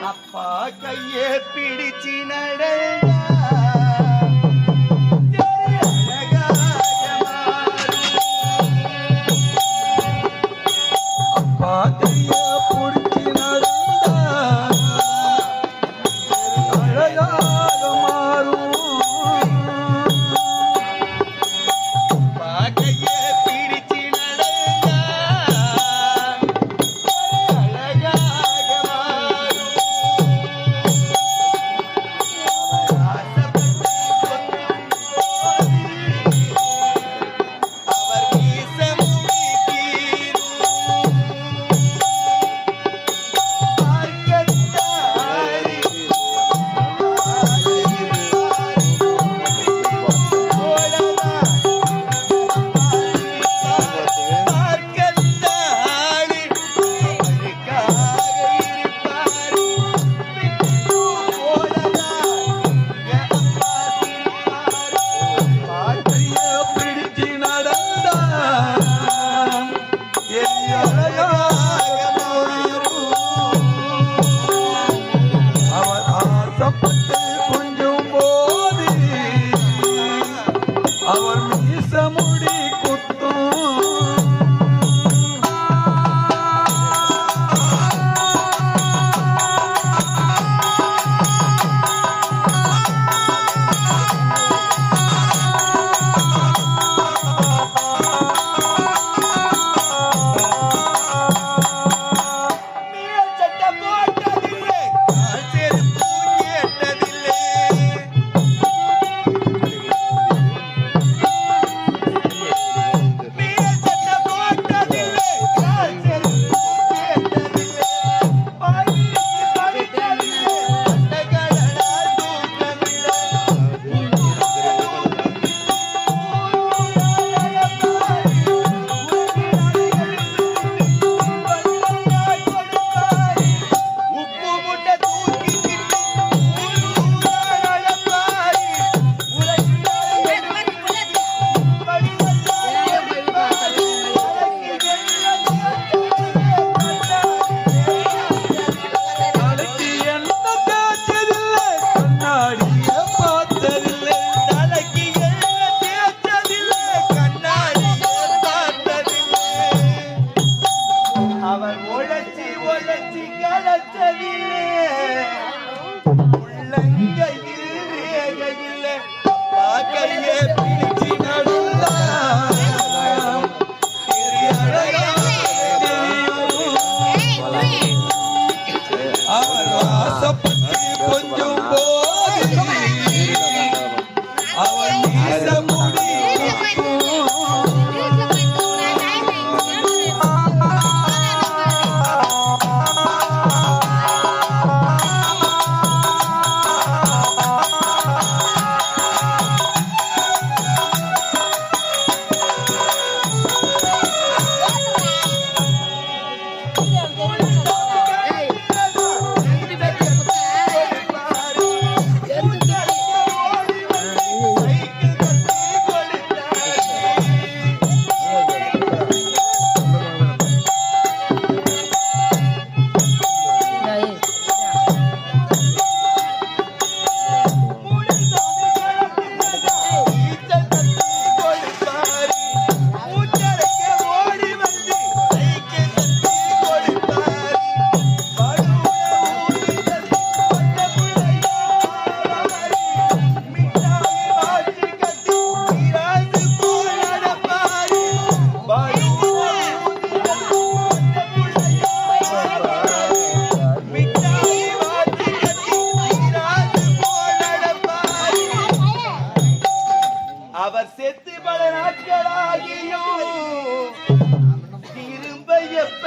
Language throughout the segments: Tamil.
அப்பா கையே பிடிச்சி நடந்தா அப்பா கையே பிடிச்சி நடந்தா அழகாக மாறும். அப்பா கையே பிடிச்சி நடந்தா அழகாக மாறும். அவர் வீச முடிக்கீரும் பார்க்கத்தாரி பிடிச்சி நடந்தா அவர் ஆசைப்பட்டு கொஞ்சம் போது அவர் மீச முடி குத்தும். மேல் சட்டை போட்டதில்லை, கால் செருப்பு கேட்டதில்லை. மேல் சட்டை போட்டதில்லை, கால் செருப்பு கேட்டதில்லை. பயிற்சி படித்ததில்லை, சட்டைகளால் தூக்கமில்லை. உப்பு முட்டை தூக்கிக்கிட்டு ஊரூரார் அழப்பாரி. தலைக்கு என்ன தேய்ச்சதில்லை, கண்ணாடியை பார்த்ததில்லை. தலைக்கு என்ன தேய்ச்சதில்லை, கண்ணாடியை பார்த்ததில்லை. அவர் உழைச்சி உழைச்சி கலச்சதில்லை, உள்ளங்கையில் ரேகையில்லை. அப்பா கையே பிடிச்சி நடந்தா அவர் ஆசைப்பட்டு கொஞ்சம் போது அவர் மீச முடி குத்தும். அவர் செத்து பல நாட்களாகியும் திரும்ப எப்ப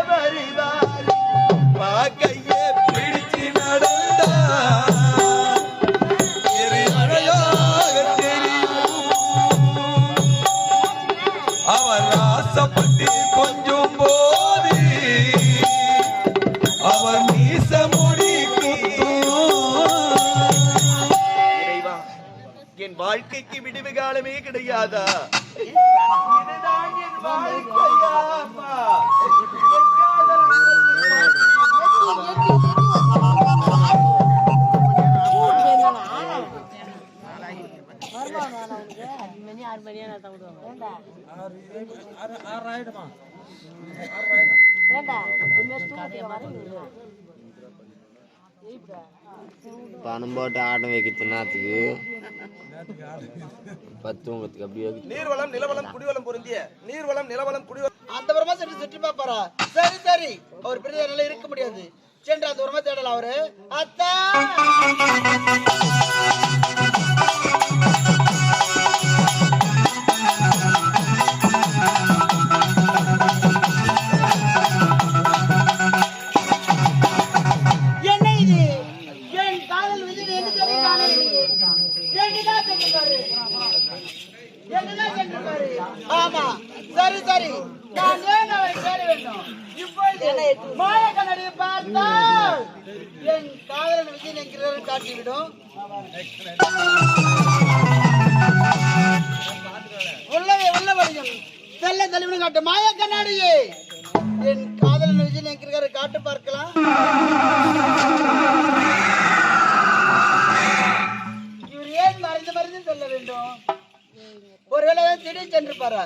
வருவார்? அப்பா கையே பிடிச்சி நடந்தா அழகாக தெரியும். அவர் ஆசைப்பட்டு கொஞ்சம் போது அவர் மீச முடி குத்தும். என் வாழ்க்கைக்கு விடுவு காலமே கிடையாதா? இதுதான் என் வாழ்க்கையா? பணம் போட்டு ஆட்டம் வைக்கிறது நாத்துக்கு பத்துவங்கத்துக்கு அப்படியே நீர்வளம் நிலவளம் குடிவளம் பொருந்திய நீர்வளம் நிலவளம் குடிவளம் அந்த உரமா சென்று சுற்றி பாப்பாரா? சரி சரி, அவர் பெரிய நிலை இருக்க முடியாது. சென்று அந்த உரமா தேடலாம். அவரு அத்தா என்ன இது? என் காதல் விஜய் என்ன தெரியும்? ஆமா, சரி சரி, நான் ஏன் அவரை சேர வேண்டும்? இப்பொழுது மாய கண்ணாடியை பார்த்தால் என் காதலன் விஜய் என்கிறவரை காட்டிவிடும். உள்ளவரையும் செல்ல தெளிவுன்னு காட்டு மாய கண்ணாடியை என் காதலன் விஜய் என்கிறவரை காட்டு பார்க்கலாம். இவர் ஏன் மறைந்து மறைந்து சொல்ல வேண்டும்? ஒருவேளை திடீர் சென்று பாரு.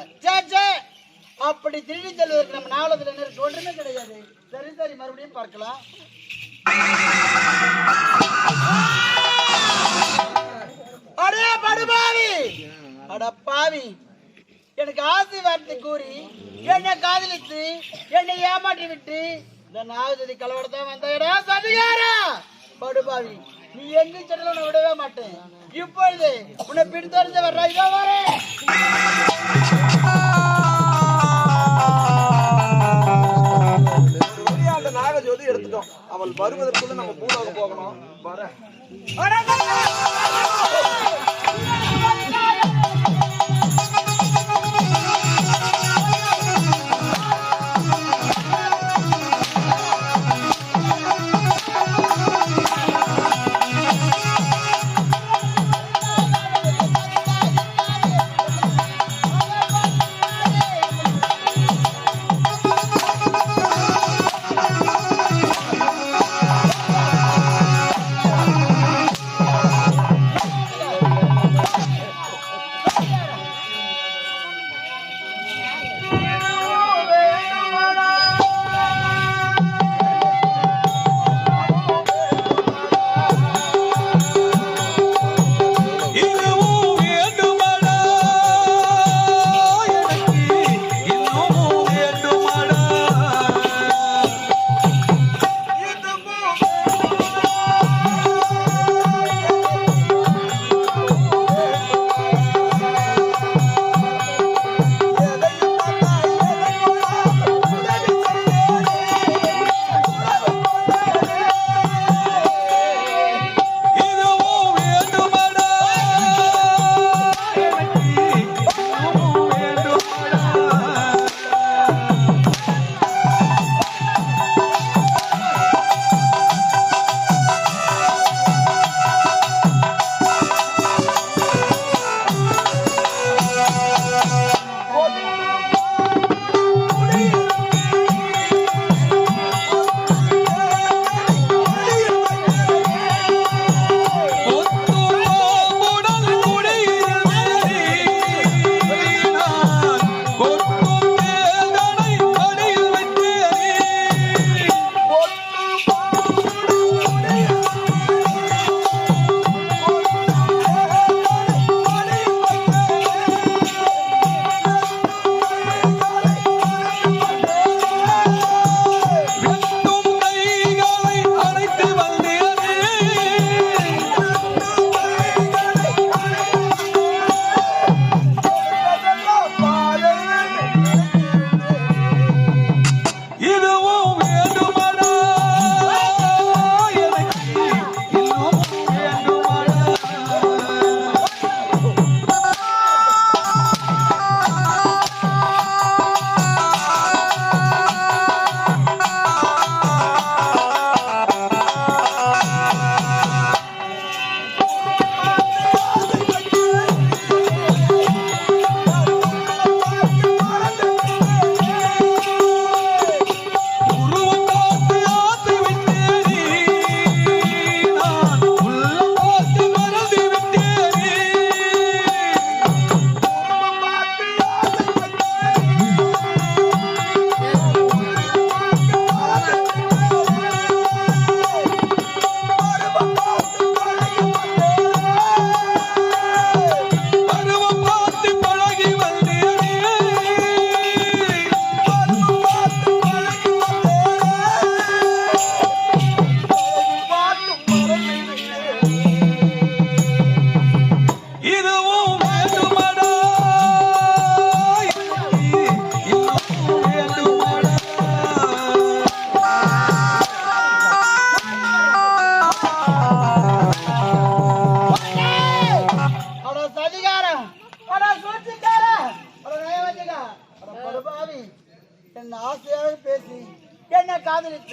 அப்படி திடீர் செல்வதற்கு நம்ம நாவலத்தில் என்ன இருக்கு? ஒன்றுமே கிடையாது. சரி சரி, மறுபடியும் பார்க்கலாம். அடே படுபாவி, அட பாவி, எனக்கு ஆசை வார்த்தை கூறி என்னை காதலித்து என்னை ஏமாற்றி விட்டு இந்த நாகஜதி கலவரத்தான் வந்தா சதிகாரா படுபாவி. நீ எங்க செல்ல உன்னை விடவே மாட்டேன். இப்பொழுது உன்னை பிடித்தறிஞ்ச வர்ற இதோ வரேன். அந்த நாகஜோதி எடுத்துட்டோம். அவள் வருவதற்குள்ள நம்ம பூலோக போகணும். வர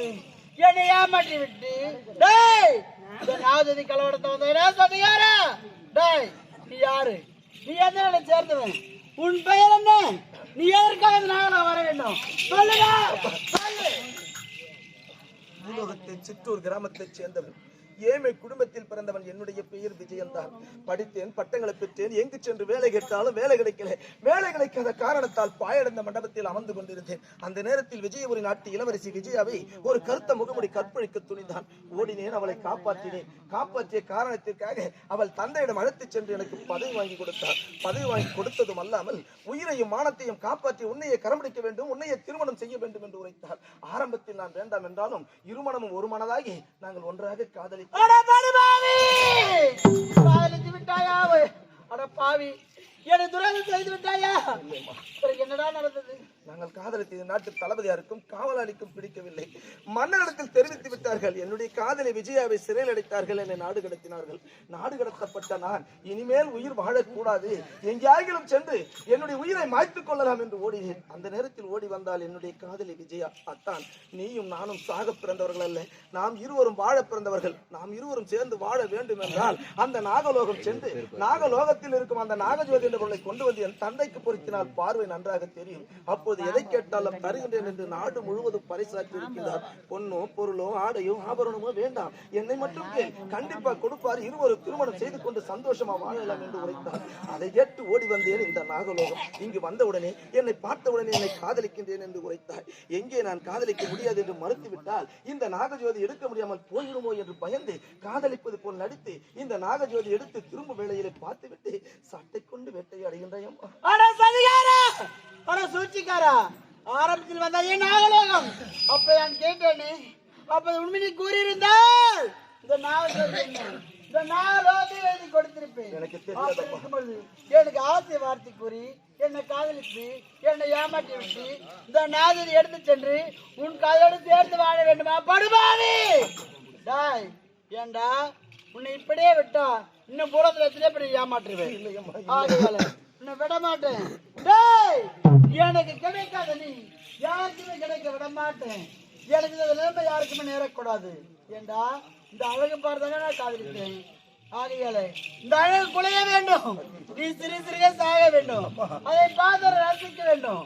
காதலித்து என்னை ஏமாற்றி விட்டு டேய் இந்த நாகஜோதி கலவரத்தை வந்தா சொந்தக்காரா டேய் நீ யாரு? நீ எந்த நிலை சேர்ந்தவன்? உன் பெயர் என்ன? நீ எதற்காக நாகலோகம் வர வேண்டும்? சொல்லுடா சொல்லு. பூலோகத்தை சிற்றூர் கிராமத்தைச் சேர்ந்தவன், ஏமை குடும்பத்தில் பிறந்தவன். என்னுடைய பெயர் விஜயன் தான். படித்தேன், பட்டங்களை பெற்றேன். எங்கு சென்று வேலை கேட்டாலும் வேலை கிடைக்கல. வேலை கிடைக்காத காரணத்தால் பாயடைந்த மண்டபத்தில் அமர்ந்து கொண்டிருந்தேன். அந்த நேரத்தில் விஜயபுரி நாட்டு இளவரசி விஜயாவை ஒரு கருத்த முகமுடி கற்பழிக்க துணிந்தான். ஓடினேன், அவளை காப்பாற்றினேன். காப்பாற்றிய காரணத்திற்காக அவள் தந்தையிடம் அழைத்துச் சென்று எனக்கு பதவி வாங்கி கொடுத்தார். பதவி வாங்கி கொடுத்ததும் அல்லாமல் உயிரையும் மானத்தையும் காப்பாற்றி உன்னையை கரம்பிடிக்க வேண்டும், உன்னையை திருமணம் செய்ய வேண்டும் என்று உரைத்தார். ஆரம்பத்தில் நான் வேண்டாம் என்றாலும் இருமணமும் ஒரு மனதாகி நாங்கள் ஒன்றாக காதலி. காதலித்து விட்டாயா? அட பாவி, என்னை துரோகம் செய்து விட்டாயா? என்னடா நடந்தது? நாங்கள் காதலித்தது நாட்டு தளபதியாருக்கும் காவலாளிக்கும் பிடிக்கவில்லை. மன்னரிடத்தில் தெரிவித்து விட்டார்கள். என்னுடைய காதலி விஜயாவை சிறையில் அடைத்தார்கள். என்னை நாடு கடத்தினார்கள். நாடு கடத்தப்பட்ட நான் இனிமேல் உயிர் வாழக்கூடாது, எங்கேயாகிலும் சென்று என்னுடைய உயிரை மாய்த்துக் கொள்ளலாம் என்று ஓடினேன். அந்த நேரத்தில் ஓடி வந்தால் என்னுடைய காதலி விஜயா. அத்தான், நீயும் நானும் சாக பிறந்தவர்கள் அல்ல, நாம் இருவரும் வாழ பிறந்தவர்கள். நாம் இருவரும் சேர்ந்து வாழ வேண்டும் என்றால் அந்த நாகலோகம் சென்று நாகலோகத்தில் இருக்கும் அந்த நாகஜோதி என்ற பொருளை கொண்டு வந்து என் தந்தைக்கு பொருத்தினால் பார்வை நன்றாக தெரியும். அப்போது எதை கேட்டாலும் தருகின்றேன் என்று நாடு முழுவதும் பரிசாற்றி இருக்கிறார். பொண்ணோ பொருளோ ஆடையோ ஆபரணமோ வேண்டாம், என்னை மட்டும் கேள், கண்டிப்பா கொடுப்பார். இருவரும் திருமணம் செய்து கொண்டு சந்தோஷமா வாழலாம் என்று உரைத்தார். அதை கேட்டு ஓடி வந்தேன் இந்த நாகலோகம். இங்கு வந்தவுடனே என்னை பார்த்தவுடனே என்னை காதலிக்கின்றேன் என்று உரைத்தார். எங்கே நான் காதலிக்க முடியாது என்று மறுத்துவிட்டால் இந்த நாகஜோதி எடுக்க முடியாமல் போயிடுமோ என்று பயந்து காதலிப்பது போல் நடித்து இந்த நாகஜோதி எடுத்து திரும்ப வேளையிலே பார்த்துவிட்டு சட்டை கொண்டு வேட்டையாடுகின்றேன். சூழ்ச்சிக்காரா, ஆரம்பத்தில் வந்தா ஏன் நாகலோகம்? அப்ப நான் கேட்டேனே, அப்ப உண்மையை கூறியிருந்தால் இந்த நாகலோகத்தை எழுதி கொடுத்திருப்பேன். எனக்கு ஆசை வார்த்தை கூறி என்னை காதலித்து என்னை ஏமாற்றி விட்டு இந்த நாகத்தை எடுத்து சென்று உன் காதலோடு சேர்ந்து வாழ வேண்டுமா? படுபாவி டாய், ஏண்டா உன்னை இப்படியே விட்டா இன்னும் பூரத்துல எத்தனை பேர் ஏமாற்றுவேன். உன்னை விட மாட்டேன். எனக்கு கிடைக்காத நீ யாருக்குமே கிடைக்க விட மாட்டேன். எனக்கு இந்த நிலைமை யாருக்குமே நேரக்கூடாது. ஏண்டா இந்த அழகு பார்த்தாங்க நான் காதலித்தேன். ஆகையாலே இந்த அழகு குலைய வேண்டும், நீ சிறு சிறுக சாக வேண்டும், அதை பார்த்து ரசிக்க வேண்டும்.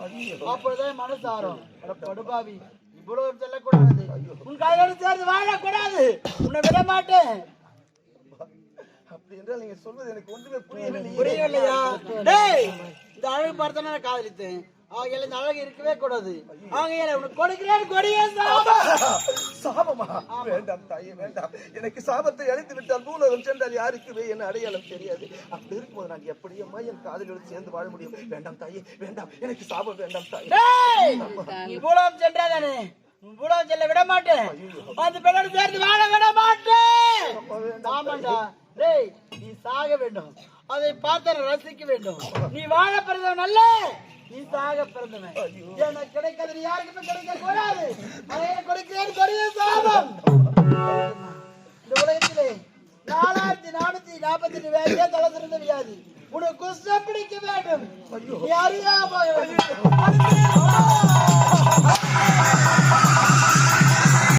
அப்பொழுதுதான் மனசு ஆறும். படுபாவி, இவ்வளவு செல்லக்கூடாது, உன் காதலோடு சேர்ந்து வாழக்கூடாது, உன்னை விட மாட்டேன். அப்படி என்றால் நீங்க சொல்வது எனக்கு ஒன்றுமே புரியவில்லை. புரியவில்லையா? டேய், இந்த அழகு பார்த்தா நான் காதலித்தேன். ஆகையால இந்த அழகு இருக்கவே கூடாது. ஆகையால உனக்கு கொடுக்கிறேன் கொடிய சாபமா? வேண்டாம் தாயே, வேண்டாம். எனக்கு சாபத்தை அழித்து விட்டால் பூலோகம் சென்றால் யாருக்குமே என்ன அடையாளம் தெரியாது. அப்படி இருக்கும்போது நான் எப்படியம்மா என் காதலியோடு சேர்ந்து வாழ முடியும்? வேண்டாம் தாயே, வேண்டாம். எனக்கு சாபம் வேண்டாம் தாயே. நீ பூலோகம் சென்றாதானே? பூலோகம் செல்ல விட மாட்டேன். அந்த பெண்ணோடு சேர்ந்து வாழ விட மாட்டேன். ஆமாண்டா. டேய், நீ சாக வேண்டும், அதை பார்த்து ரசிக்க வேண்டும். நீ வாழ பிறந்தவன் அல்ல, நீ சாக பிறந்தவன். எனக்கு கிடைக்காது, நீ யாருக்குமே கிடைக்க கூடாது. அதை கொடுக்கிறேன் கொடிய சாபம். இந்த உலகத்திலே 4448 வியாதியே தலை சிறந்த வியாதி. உனக்கு குஷ்டம் பிடிக்க வேண்டும், நீ அறியா போக வேண்டும்.